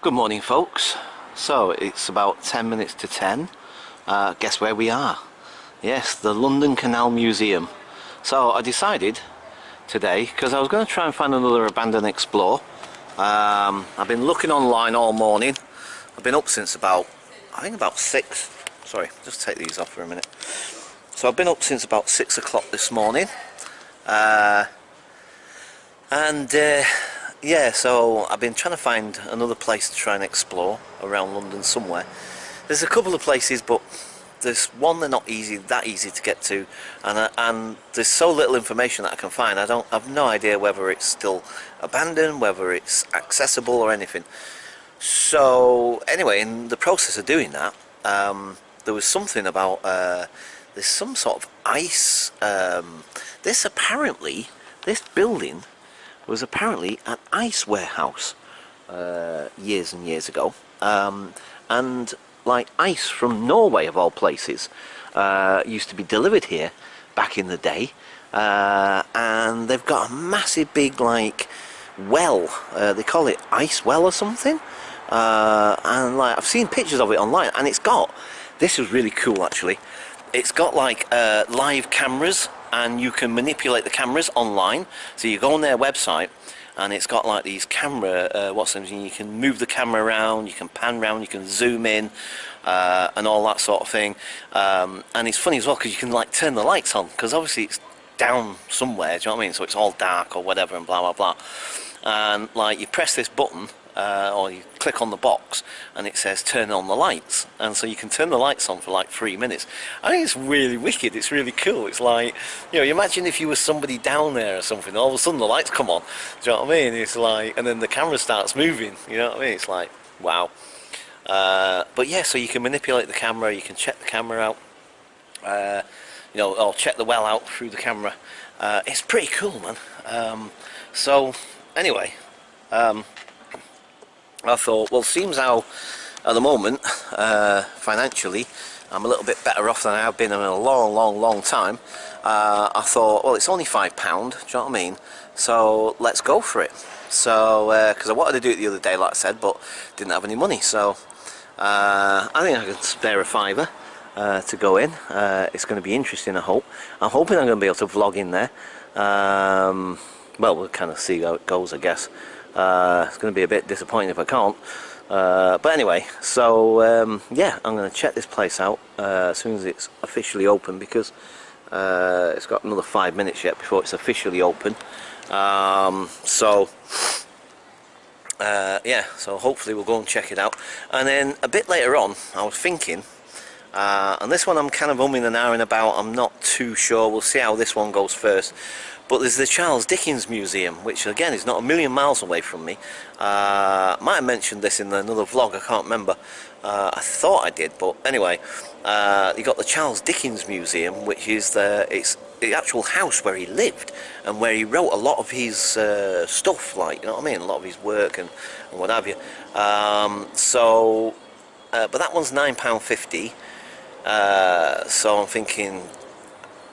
Good morning, folks. So it's about 10 minutes to 10. Guess where we are? Yes, the London Canal Museum. So I decided today, because I was going to try and find another abandoned explore. I've been looking online all morning. I've been up since about 6. Sorry, just take these off for a minute. So I've been up since about 6 o'clock this morning. Yeah, so I've been trying to find another place to try and explore around London somewhere. There's a couple of places, but there's one they're not that easy to get to, and there's so little information that I can find. I've no idea whether it's still abandoned, whether it's accessible or anything. So anyway, in the process of doing that, there was something about there's some sort of ice. This building was apparently an ice warehouse years and years ago, and like ice from Norway of all places used to be delivered here back in the day, and they've got a massive big like well, they call it ice well or something, and like I've seen pictures of it online, and this was really cool actually. It's got like live cameras, and you can manipulate the cameras online. So you go on their website, and it's got like these camera, you can move the camera around, you can pan around, you can zoom in, and all that sort of thing. And it's funny as well because you can like turn the lights on, because obviously it's down somewhere, do you know what I mean? So it's all dark or whatever and blah blah blah. And like you press this button, or you click on the box, and it says turn on the lights, and so you can turn the lights on for like 3 minutes. I think it's really wicked. It's really cool. It's like, you know, you imagine if you were somebody down there or something, all of a sudden the lights come on, do you know what I mean? It's like, and then the camera starts moving, you know what I mean? It's like, wow. But yeah, so you can manipulate the camera, you can check the camera out, you know, or check the well out through the camera. It's pretty cool, man. So anyway, I thought, well, seems how at the moment financially I'm a little bit better off than I have been in a long time. I thought, well, it's only £5, do you know what I mean? So let's go for it. So because I wanted to do it the other day, like I said, but didn't have any money, so I think I can spare a fiver to go in. It's going to be interesting, I hope. I'm hoping I'm going to be able to vlog in there. Well, we'll kind of see how it goes, I guess. It's going to be a bit disappointing if I can't. But anyway, so yeah, I'm going to check this place out as soon as it's officially open, because it's got another 5 minutes yet before it's officially open. Yeah, so hopefully we'll go and check it out. And then a bit later on, I was thinking, and this one I'm kind of umming and ahhing about, I'm not too sure, we'll see how this one goes first. But there's the Charles Dickens Museum, which again is not a million miles away from me. I might have mentioned this in another vlog, I can't remember. I thought I did, but anyway, you got the Charles Dickens Museum, which is it's the actual house where he lived and where he wrote a lot of his stuff, like, you know what I mean, a lot of his work and what have you. But that one's £9.50. So I'm thinking,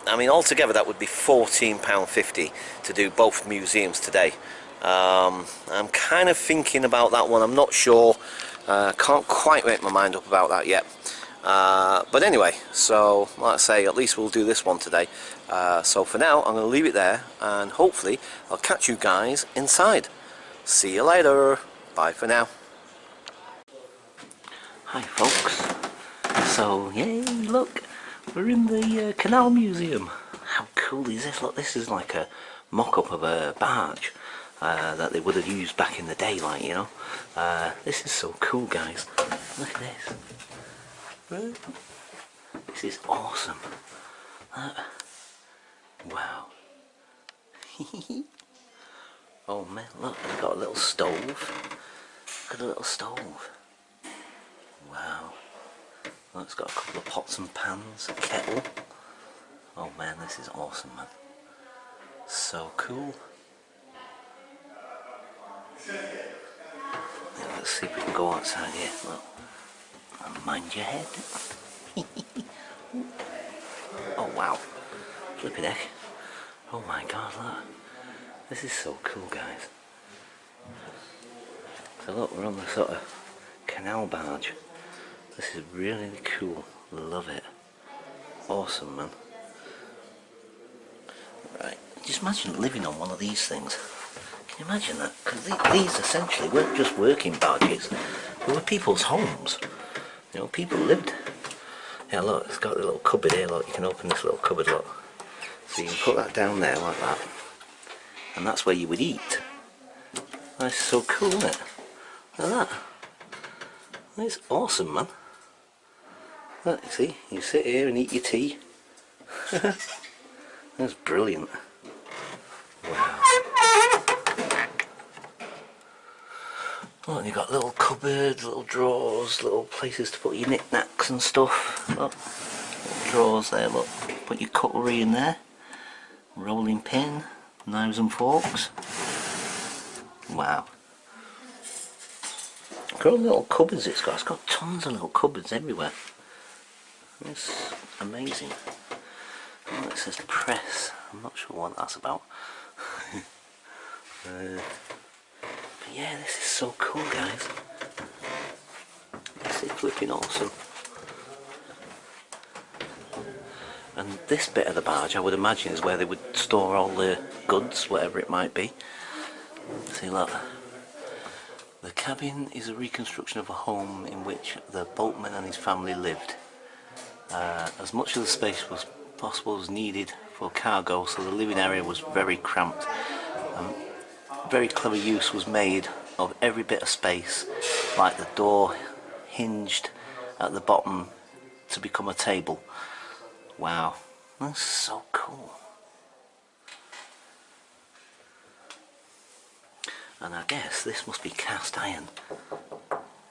I mean, altogether that would be £14.50 to do both museums today. I'm kind of thinking about that one. I'm not sure. Can't quite make my mind up about that yet. But anyway, so like I say, at least we'll do this one today. So for now, I'm going to leave it there, and hopefully I'll catch you guys inside. See you later. Bye for now. Hi folks. So yay, look. We're in the Canal Museum. How cool is this? Look, this is like a mock-up of a barge that they would have used back in the day, like, you know. This is so cool, guys. Look at this. Right. This is awesome. Wow. Oh man, look, it's got a little stove. Look at a little stove. Wow. Oh, it's got a couple of pots and pans, a kettle. Oh man, this is awesome, man. So cool. Yeah, let's see if we can go outside here. Look. And mind your head. Oh wow. Flipping heck. Oh my god, look. This is so cool, guys. So look, we're on the sort of canal barge. This is really cool. Love it. Awesome, man. Right, just imagine living on one of these things. Can you imagine that? Because these essentially weren't just working barges. They were people's homes. You know, people lived. Yeah, look, it's got a little cupboard here. Look, you can open this little cupboard, look. So you can put that down there like that. And that's where you would eat. That's so cool, isn't it? Look at that. That's awesome, man. Look, you see, you sit here and eat your tea. That's brilliant. Wow. Oh, and you've got little cupboards, little drawers, little places to put your knickknacks and stuff. Look, little drawers there, look. Put your cutlery in there. Rolling pin, knives and forks. Wow. Look at all the little cupboards it's got. It's got tons of little cupboards everywhere. It's amazing. Oh, it says press. I'm not sure what that's about. But yeah, this is so cool, guys. This is flipping awesome. And this bit of the barge, I would imagine, is where they would store all the goods, whatever it might be. See, look. The cabin is a reconstruction of a home in which the boatman and his family lived. As much of the space was possible was needed for cargo, so the living area was very cramped. Very clever use was made of every bit of space, like the door hinged at the bottom to become a table. Wow, that's so cool. And I guess this must be cast iron,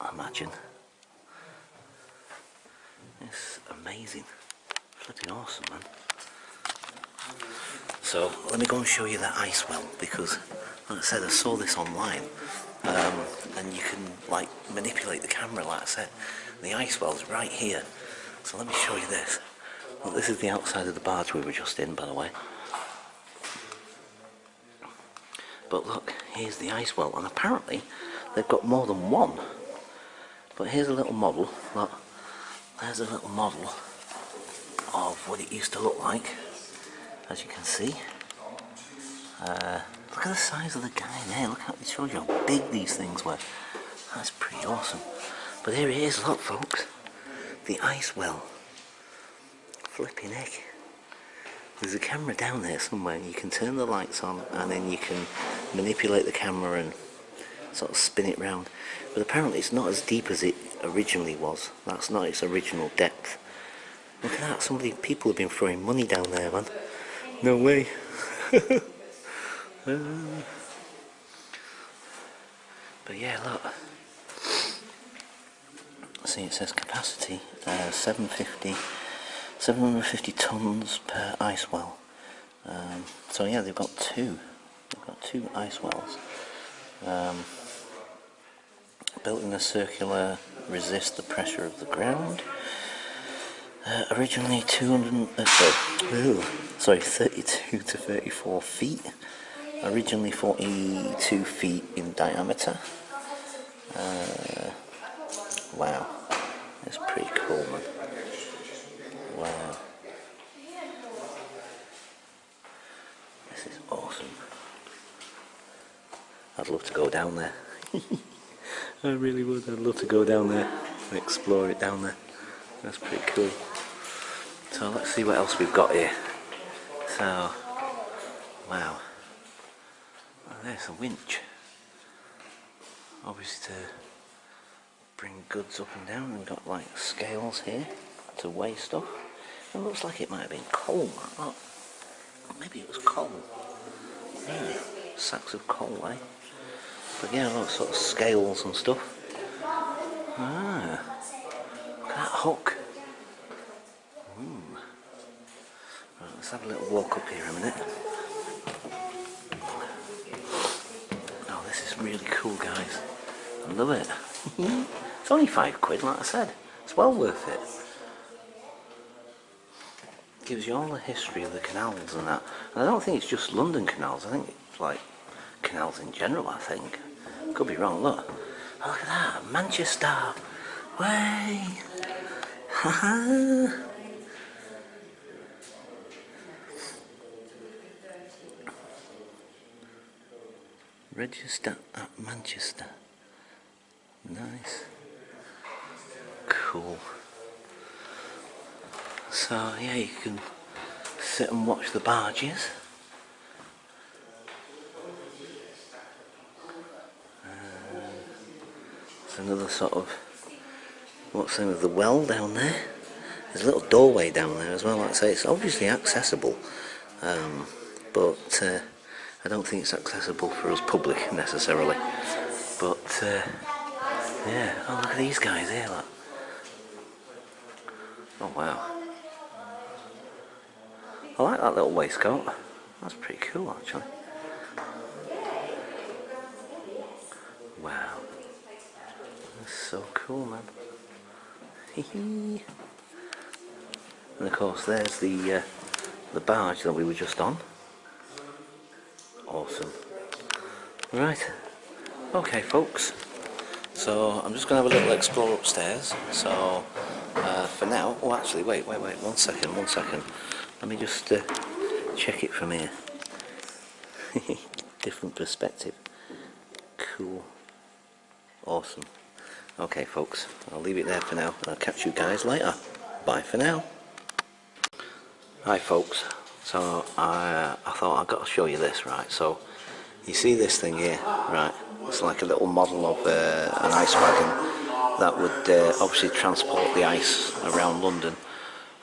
I imagine. It's amazing. Flipping awesome, man. So let me go and show you that ice well, because like I said, I saw this online, and you can like manipulate the camera, like I said. The ice well's right here. So let me show you this. Well, this is the outside of the barge we were just in, by the way. But look, here's the ice well, and apparently they've got more than one. But here's a little model. Look, there's a little model of what it used to look like, as you can see. Look at the size of the guy there. Look how it shows you how big these things were. That's pretty awesome. But here it is, look, folks. The ice well. Flipping heck. There's a camera down there somewhere. You can turn the lights on and then you can manipulate the camera and sort of spin it round. But apparently it's not as deep as it originally was. That's not its original depth. Look at that. People have been throwing money down there, man. No way. But yeah, look. See, it says capacity 750 tons per ice well. So yeah, they've got two. They've got two ice wells. Built in a circular, resist the pressure of the ground. Originally 32 to 34 feet. Originally 42 feet in diameter. Wow, that's pretty cool, man. Wow, this is awesome. I'd love to go down there. I really would. I'd love to go down there and explore it down there. That's pretty cool. So let's see what else we've got here. So, wow. There's a winch. Obviously to bring goods up and down. We've got like scales here to weigh stuff. It looks like it might have been coal. Look. Maybe it was coal. Yeah, sacks of coal, eh? But yeah, look, sort of scales and stuff. Ah, look at that hook. Right, let's have a little walk up here a minute. Oh, this is really cool, guys. I love it. It's only £5, like I said. It's well worth it. Gives you all the history of the canals and that. And I don't think it's just London canals. I think it's like canals in general, I think. Could be wrong, look. Oh, look at that, Manchester. Way. Haha. Register at Manchester. Nice. Cool. So yeah, you can sit and watch the barges. There's another sort of, what's the name of the well down there? There's a little doorway down there as well. Like I say, it's obviously accessible, but I don't think it's accessible for us public necessarily. But yeah, oh look at these guys here, look. Oh wow. I like that little waistcoat. That's pretty cool actually. Wow. That's so cool, man. And of course there's the barge that we were just on. Awesome. Right. Okay folks. So I'm just going to have a little explore upstairs. So for now, oh actually wait, one second. Let me just check it from here. Different perspective. Cool. Awesome. Okay folks, I'll leave it there for now and I'll catch you guys later. Bye for now. Hi folks, so I thought I've got to show you this, right? So you see this thing here, right? It's like a little model of an ice wagon that would obviously transport the ice around London.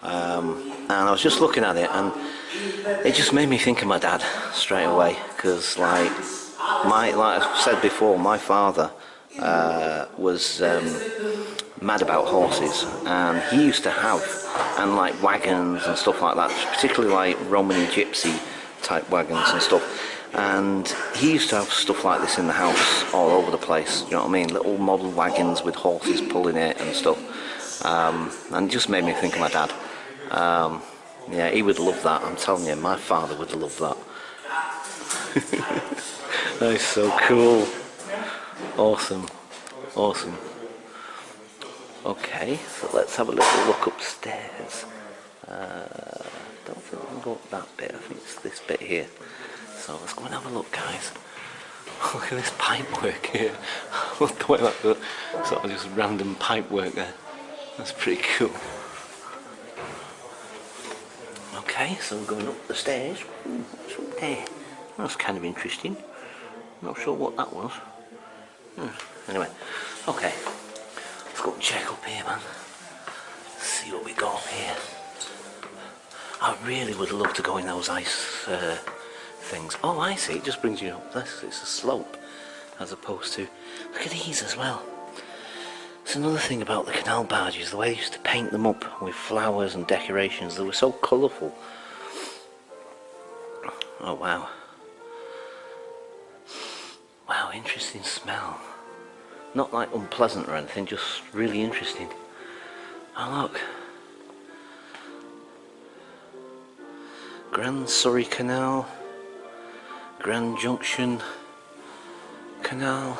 And I was just looking at it and it just made me think of my dad straight away, because like I've said before, my father was mad about horses, and he used to have, and like wagons and stuff like that, particularly like Romany gypsy type wagons and stuff, and he used to have stuff like this in the house all over the place, you know what I mean, little model wagons with horses pulling it and stuff, and it just made me think of my dad. Yeah, he would love that, I'm telling you, my father would love that. That is so cool. Awesome. Okay, so let's have a little look upstairs. Don't think we can go up that bit, I think it's this bit here. So let's go and have a look, guys. Look at this pipe work here. Look the way that sort of just random pipe work there. That's pretty cool. Okay, so we're going up the stairs. Ooh, what's up there? That's kind of interesting. Not sure what that was. Anyway, okay. Let's go and check up here, man. See what we got up here. I really would love to go in those ice things. Oh, I see. It just brings you up this. It's a slope, as opposed to. Look at these as well. It's another thing about the canal barges, the way they used to paint them up with flowers and decorations. They were so colourful. Oh wow. Wow, interesting smell. Not like unpleasant or anything, just really interesting. Oh look. Grand Surrey Canal, Grand Junction Canal,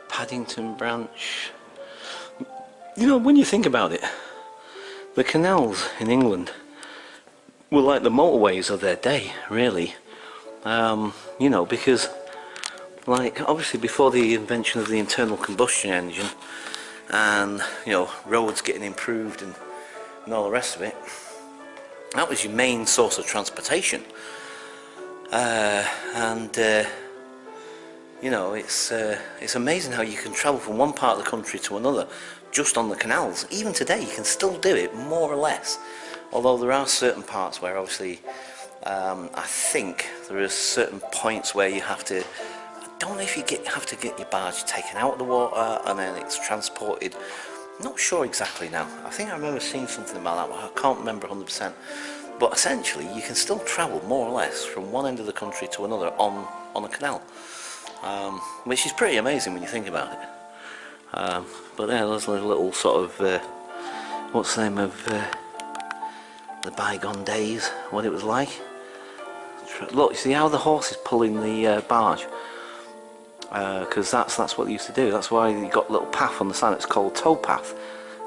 Paddington Branch. You know, when you think about it, the canals in England were like the motorways of their day, really. You know, because like obviously before the invention of the internal combustion engine and, you know, roads getting improved and all the rest of it, that was your main source of transportation. You know, it's amazing how you can travel from one part of the country to another just on the canals. Even today you can still do it, more or less, although there are certain parts where obviously I think there are certain points where you have to, I don't know if you have to get your barge taken out of the water and then it's transported. Not sure exactly now. I think I remember seeing something about that, but I can't remember 100%. But essentially, you can still travel more or less from one end of the country to another on a canal, which is pretty amazing when you think about it. But yeah, there's a little sort of what's the name of the bygone days, what it was like. Look, you see how the horse is pulling the barge? because that's what they used to do. That's why you got a little path on the side. It's called tow path,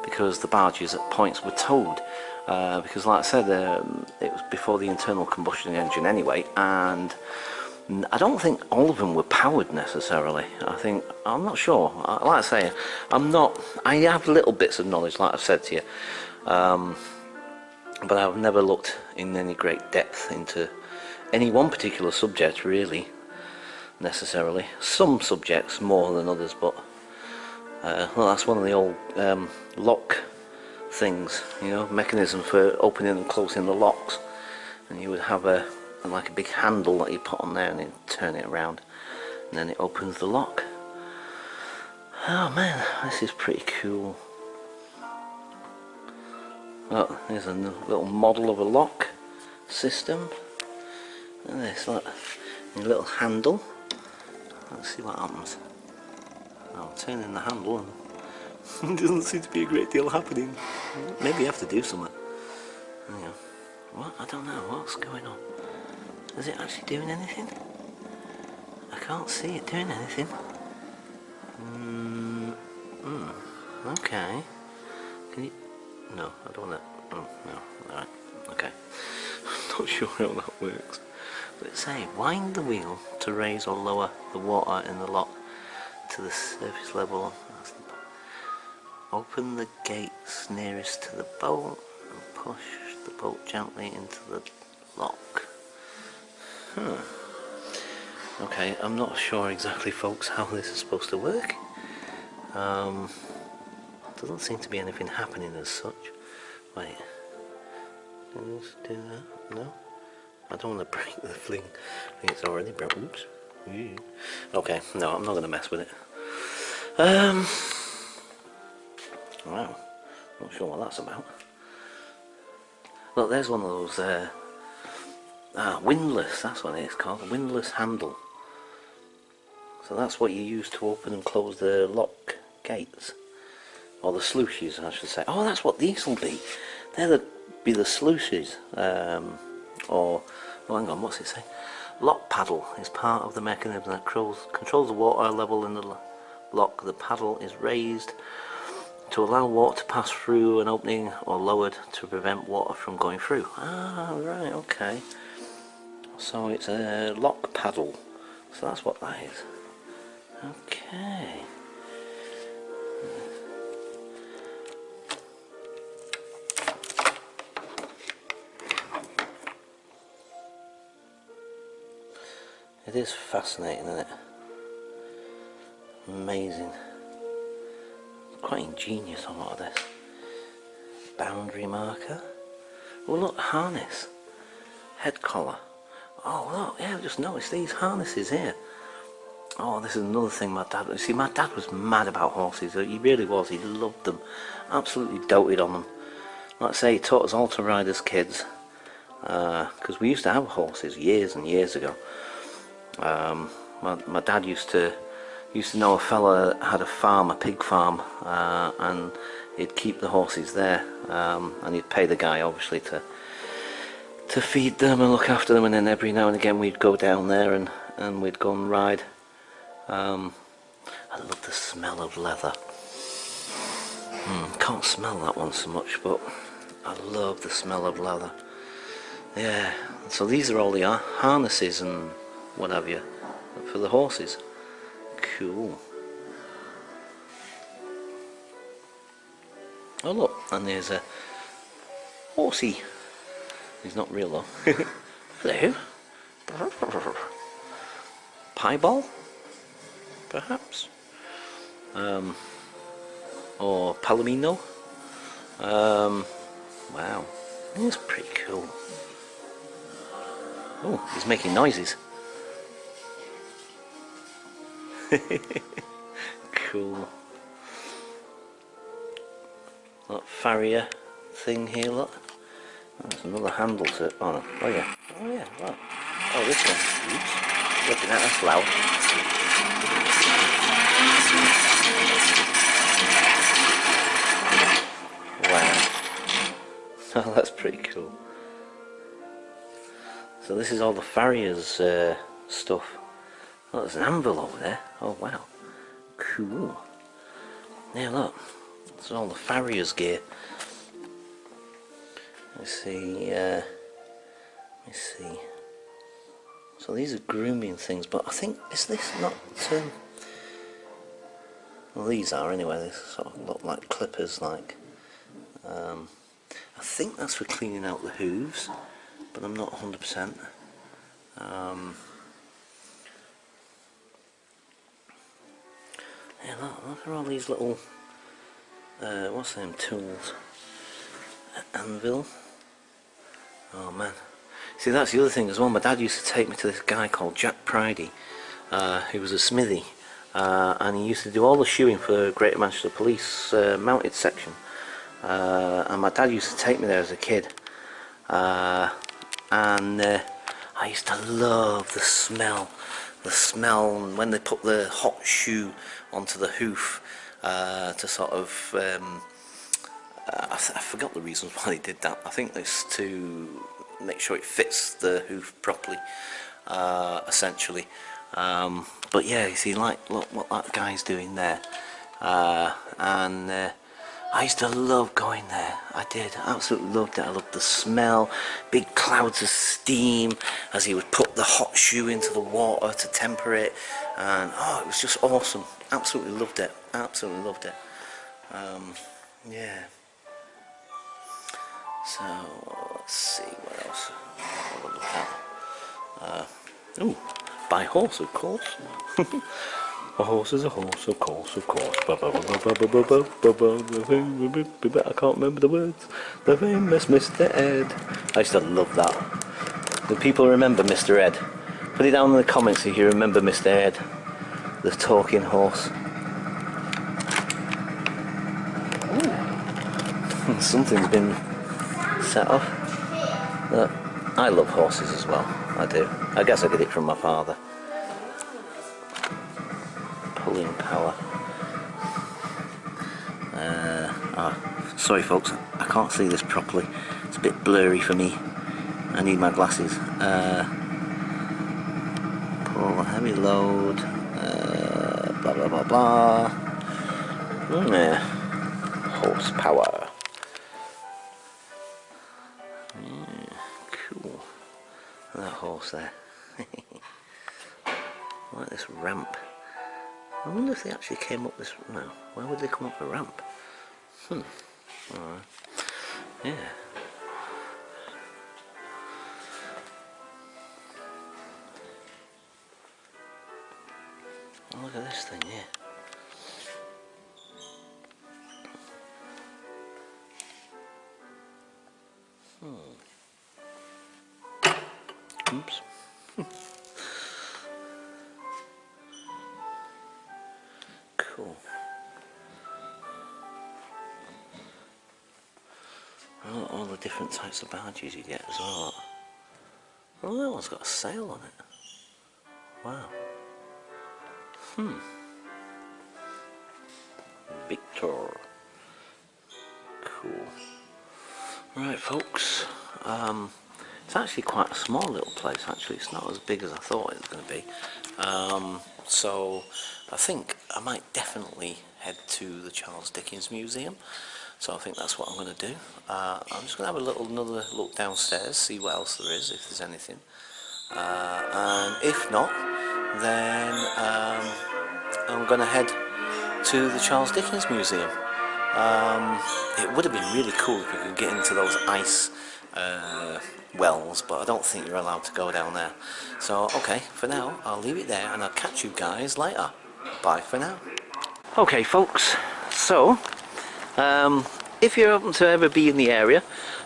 because the barges at points were towed. Because like I said, it was before the internal combustion engine anyway, and I don't think all of them were powered necessarily. I'm not sure. Like I say, I have little bits of knowledge, like I've said to you, but I've never looked in any great depth into any one particular subject really, necessarily. Some subjects more than others, but well, that's one of the old lock things, you know, mechanism for opening and closing the locks, and you would have like a big handle that you put on there and then turn it around and then it opens the lock. Oh man, this is pretty cool. Oh, there's a little model of a lock system, and there's like a little handle. Let's see what happens. I'll turn in the handle and there doesn't seem to be a great deal happening. Maybe you have to do something. Yeah. What? I don't know. What's going on? Is it actually doing anything? I can't see it doing anything. Okay. Can you... No, I don't want that. Oh, no. Alright. Okay. I'm not sure how that works. Let's say, wind the wheel to raise or lower the water in the lock to the surface level. Open the gates nearest to the bolt and push the bolt gently into the lock. Okay, I'm not sure exactly, folks, how this is supposed to work. Doesn't seem to be anything happening as such. Wait. Let's do that. No? I don't want to break the thing. I think it's already broke. Oops. Okay, no, I'm not going to mess with it. Wow. Not sure what that's about. Look, there's one of those windlass, that's what it's called, a windlass handle. So that's what you use to open and close the lock gates, or the sluices I should say. Oh, that's what these will be. They'll be the sluices, or, oh hang on, what's it say? Lock paddle is part of the mechanism that controls the water level in the lock. The paddle is raised to allow water to pass through an opening, or lowered to prevent water from going through. Ah, right, okay. So it's a lock paddle. So that's what that is. Okay. It is fascinating, isn't it? Amazing. Quite ingenious on a lot of this. Boundary marker. Oh look, harness. Head collar. Oh look, yeah, I've just noticed these harnesses here. Oh, this is another thing my dad... See, my dad was mad about horses. He really was. He loved them. Absolutely doted on them. Like I say, he taught us all to ride as kids. Because we used to have horses years and years ago. My dad used to know a fella that had a farm, a pig farm, and he'd keep the horses there, and he'd pay the guy obviously to feed them and look after them, and then every now and again we'd go down there and we'd go and ride. I love the smell of leather. Can't smell that one so much, but I love the smell of leather. Yeah, so these are all the harnesses and what have you for the horses. Cool. Oh look, and there's a horsey. He's not real though. Hello. Piebald? Perhaps? Or Palomino? Wow. That's pretty cool. Oh, he's making noises. Cool. That farrier thing here, look. There's another handle to it. Oh, no. Oh yeah. Oh yeah, right. Oh, this one. Oops. Looking at that's loud. Wow. Oh, that's pretty cool. So this is all the farrier's stuff. Oh, there's an anvil over there. Oh wow, cool. Yeah, look, it's all the farrier's gear. Let's see, let me see. So these are grooming things, but I think, is this not, well these are anyway, they sort of look like clippers, like. I think that's for cleaning out the hooves, but I'm not 100%. Yeah, look at all these little, what's them tools? Anvil. Oh man. See, that's the other thing as well. My dad used to take me to this guy called Jack Pridey, who was a smithy, and he used to do all the shoeing for Greater Manchester Police mounted section. And my dad used to take me there as a kid, and I used to love the smell when they put the hot shoe onto the hoof, to sort of I forgot the reasons why they did that. I think it's to make sure it fits the hoof properly, essentially. But yeah, you see, like, look what that guy's doing there, and I used to love going there. I did, absolutely loved it. I loved the smell, big clouds of steam as he would put the hot shoe into the water to temper it, and oh, it was just awesome. Absolutely loved it. Absolutely loved it. Yeah. So let's see what else I'll look at. Oh, by horse, of course. A horse is a horse, of course, of course. I can't remember the words. The famous Mr. Ed. I used to love that. Do people remember Mr. Ed? Put it down in the comments if you remember Mr. Ed, the talking horse. Ooh. Something's been set off. I love horses as well. I do. I guess I get it from my father. Pulling power. Sorry folks, I can't see this properly. It's a bit blurry for me. I need my glasses. Pull a heavy load. Blah blah blah blah. Horsepower. Yeah, cool. That horse there. I like this ramp. I wonder if they actually came up this... No, why would they come up the ramp? Alright. Yeah. Oh, look at this thing here. Oops. Cool. Oh, all the different types of badges you get as well. Oh, that one's got a sail on it. Wow. Victor. Cool. Right, folks. It's actually quite a small little place. Actually, it's not as big as I thought it was going to be. So I think I might definitely head to the Charles Dickens Museum. So I think that's what I'm going to do. I'm just going to have another look downstairs, see what else there is, if there's anything. And if not, then I'm going to head to the Charles Dickens Museum. It would have been really cool if we could get into those ice wells, but I don't think you're allowed to go down there. So okay, for now I'll leave it there and I'll catch you guys later. Bye for now. Okay folks, so if you're open to ever be in the area,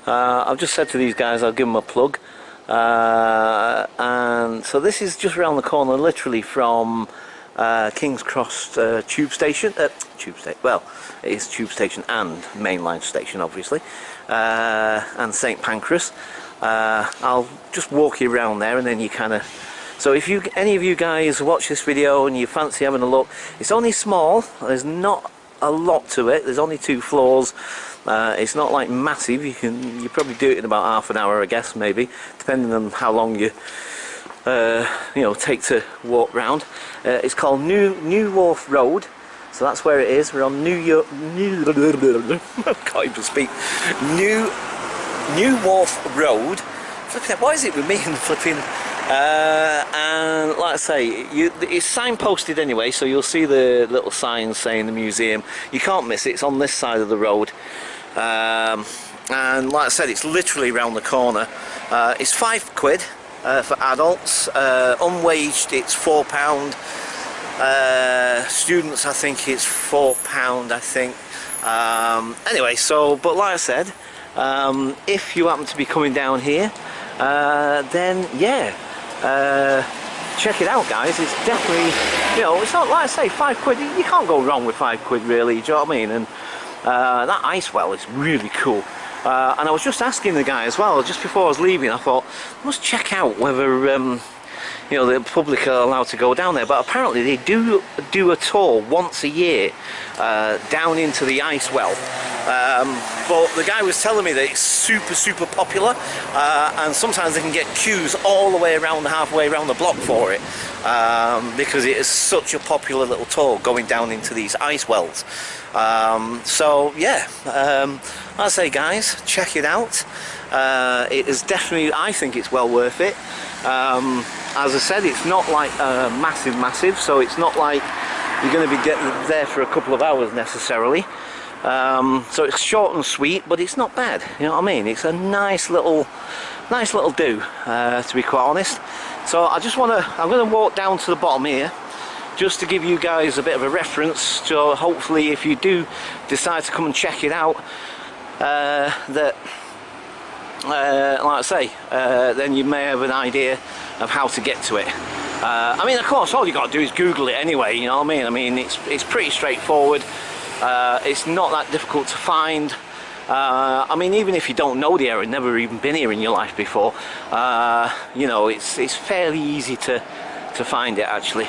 I've just said to these guys I'll give them a plug, and so this is just around the corner, literally from King's Cross tube station. Well, it is tube station and mainline station, obviously, and St Pancras. I'll just walk you around there, and then you kind of. So if any of you guys watch this video and you fancy having a look, it's only small. There's not a lot to it. There's only 2 floors. It's not like massive. You probably do it in about half an hour, I guess, maybe, depending on how long you you know, take to walk round. It's called New Wharf Road, so that's where it is. We're on New can't even speak. New Wharf Road. Flipping, what is it with me and flipping? And like I say, it's signposted anyway, so you'll see the little signs saying the museum. You can't miss it. It's on this side of the road. And like I said, it's literally round the corner. It's £5 for adults. Unwaged, it's £4. Students, I think it's £4, I think. Anyway, so, but like I said, if you happen to be coming down here, then yeah, check it out, guys. It's definitely, you know, it's not, like I say, £5. You can't go wrong with £5 really, do you know what I mean? And that ice well is really cool. And I was just asking the guy as well, just before I was leaving, I thought, I must check out whether you know, the public are allowed to go down there. But apparently they do a tour once a year down into the ice well. But the guy was telling me that it's super popular, and sometimes they can get queues all the way around, halfway around the block for it, because it is such a popular little tour going down into these ice wells. So yeah, I say, guys, check it out. It is definitely, I think it's well worth it. As I said, it's not like massive, so it's not like you're going to be getting there for a couple of hours necessarily. So it's short and sweet, but it's not bad, you know what I mean? It's a nice little do, to be quite honest. So I'm going to walk down to the bottom here, just to give you guys a bit of a reference, so hopefully if you do decide to come and check it out, that like I say, then you may have an idea of how to get to it. I mean, of course, all you got to do is Google it anyway, you know what I mean? I mean, it's pretty straightforward. It's not that difficult to find. I mean, even if you don't know the area, never even been here in your life before, you know, it's fairly easy to find it actually.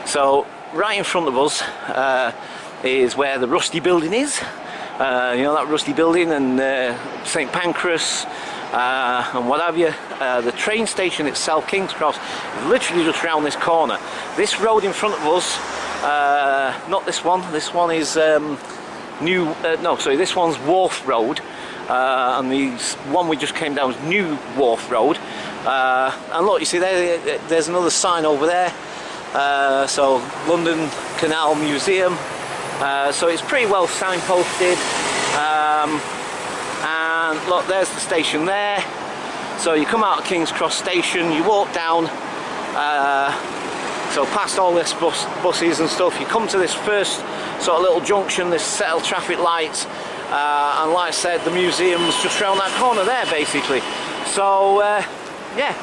So right in front of us is where the Rusty building is. You know, that Rusty building, and St Pancras and what have you. The train station itself, King's Cross, is literally just round this corner. This road in front of us, not this one is this one's Wharf Road, and the one we just came down was New Wharf Road. And look, you see there's another sign over there, so London Canal Museum. So it's pretty well signposted, and look, there's the station there. So you come out of King's Cross station, you walk down, so past all this buses and stuff, you come to this first sort of little junction, this set of traffic lights, and like I said, the museum's just around that corner there basically. So yeah,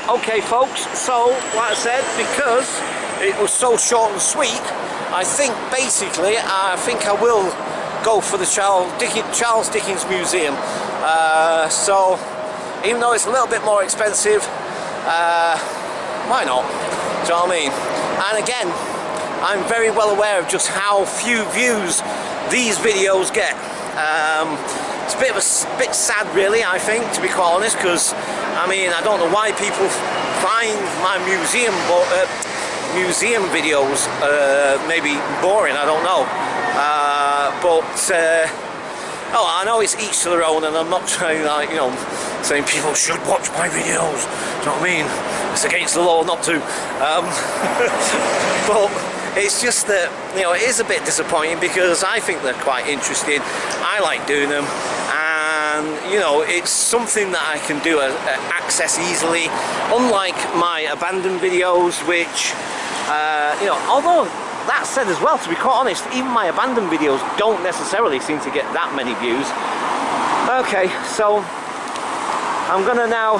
okay folks, so like I said, because it was so short and sweet, I think basically I will go for the Charles Dickens Museum. So even though it's a little bit more expensive, why not? Do you know what I mean? And again, I'm very well aware of just how few views these videos get. It's a bit sad really, I think, to be quite honest, because I mean, I don't know why people find my museum videos maybe boring, I don't know, oh, I know it's each to their own, and I'm not trying, like, you know, saying people should watch my videos, do you know what I mean? It's against the law not to, but it's just that, you know, it is a bit disappointing because I think they're quite interesting. I like doing them, and you know, it's something that I can do access easily, unlike my abandoned videos, which you know, although that said as well, to be quite honest, even my abandoned videos don't necessarily seem to get that many views. Okay, so I'm gonna now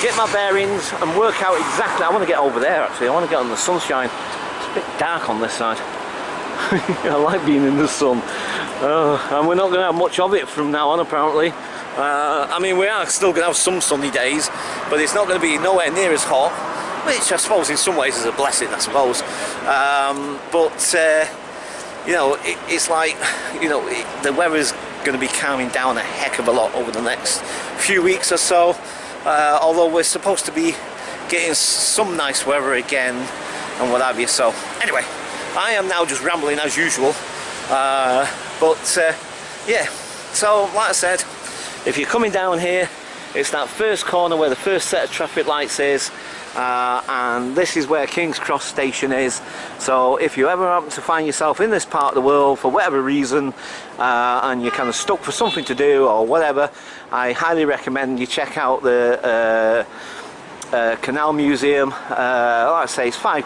get my bearings and work out exactly. I want to get over there actually, I want to get on the sunshine. It's a bit dark on this side. I like being in the sun, and we're not going to have much of it from now on apparently. I mean, we are still going to have some sunny days, but it's not going to be nowhere near as hot, which I suppose in some ways is a blessing, I suppose. You know, it's like, you know, the weather's going to be calming down a heck of a lot over the next few weeks or so, although we're supposed to be getting some nice weather again and what have you. So anyway, I am now just rambling as usual, yeah, so like I said, if you're coming down here, it's that first corner where the first set of traffic lights is, and this is where King's Cross station is. So if you ever happen to find yourself in this part of the world for whatever reason, and you're kind of stuck for something to do or whatever, I highly recommend you check out the Canal Museum. Like I say, it's £5,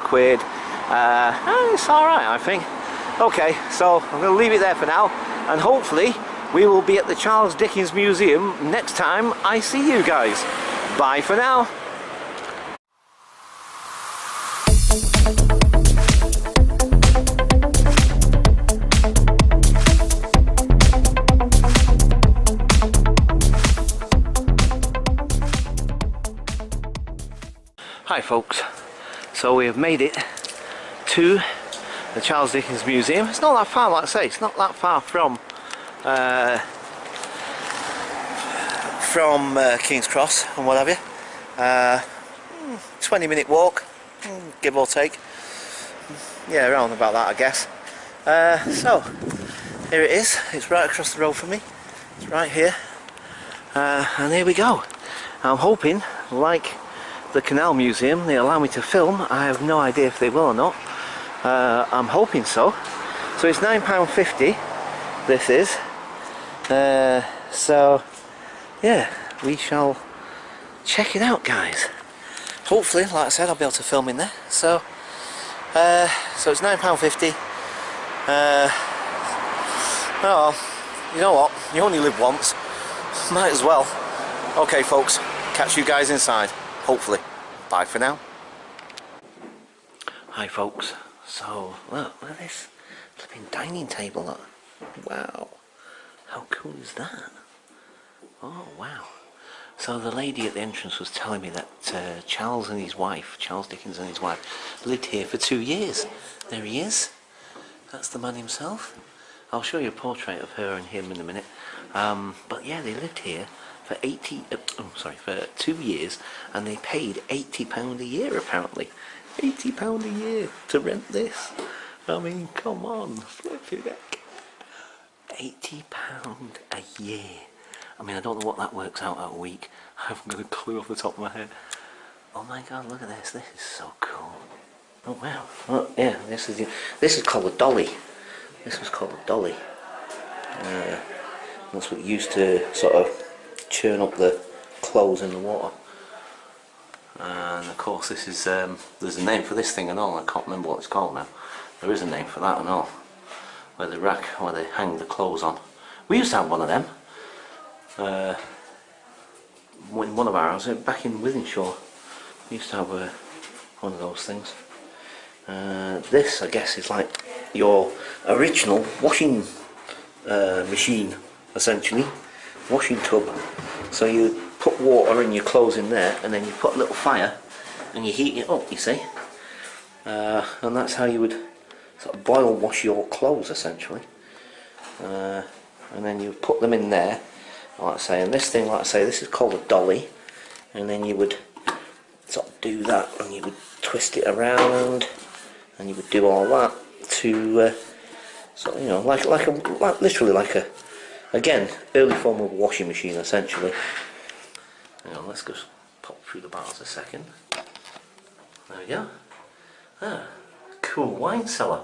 and it's alright, I think. Okay, so I'm going to leave it there for now, and hopefully we will be at the Charles Dickens Museum next time I see you guys. Bye for now. Hi folks, so we have made it to the Charles Dickens Museum. It's not that far, like I say, it's not that far from King's Cross and what have you. 20-minute walk, give or take. Yeah, around about that, I guess. So here it is. It's right across the road from me. It's right here, and here we go. I'm hoping, like the Canal Museum, they allow me to film. I have no idea if they will or not. I'm hoping so. So it's £9.50. This is. So yeah, we shall check it out, guys. Hopefully, like I said, I'll be able to film in there. So so it's £9.50. Oh, you know what? You only live once. Might as well. Okay, folks. Catch you guys inside. Hopefully. Bye for now. Hi, folks. So look at this flipping dining table. Look. Wow. How cool is that? Oh wow. So the lady at the entrance was telling me that Charles Dickens and his wife, lived here for 2 years. There he is. That's the man himself. I'll show you a portrait of her and him in a minute. But yeah, they lived here for for 2 years, and they paid £80 a year apparently. £80 a year to rent this. I mean, come on, flipping heck. £80 a year. I mean, I don't know what that works out at a week. I haven't got a clue off the top of my head. Oh my god, look at this. This is so cool. Oh wow. Oh, yeah, this is called a dolly. This was called a dolly. That's what used to sort of churn up the clothes in the water. And of course, this is there's a name for this thing and all. I can't remember what it's called now. There is a name for that and all. Where the rack, where they hang the clothes on. We used to have one of them. In one of our houses back in Wythenshawe, we used to have one of those things. This, I guess, is like your original washing machine, essentially, washing tub. So you put water and your clothes in there, and then you put a little fire and you heat it up, you see, and that's how you would sort of boil wash your clothes, essentially. And then you put them in there, like I say, and this thing, like I say, this is called a dolly, and then you would sort of do that, and you would twist it around, and you would do all that to sort of, you know, literally like a, again, early form of washing machine, essentially. Hang on, let's just pop through the bars a second. There we go. Ah, cool wine cellar.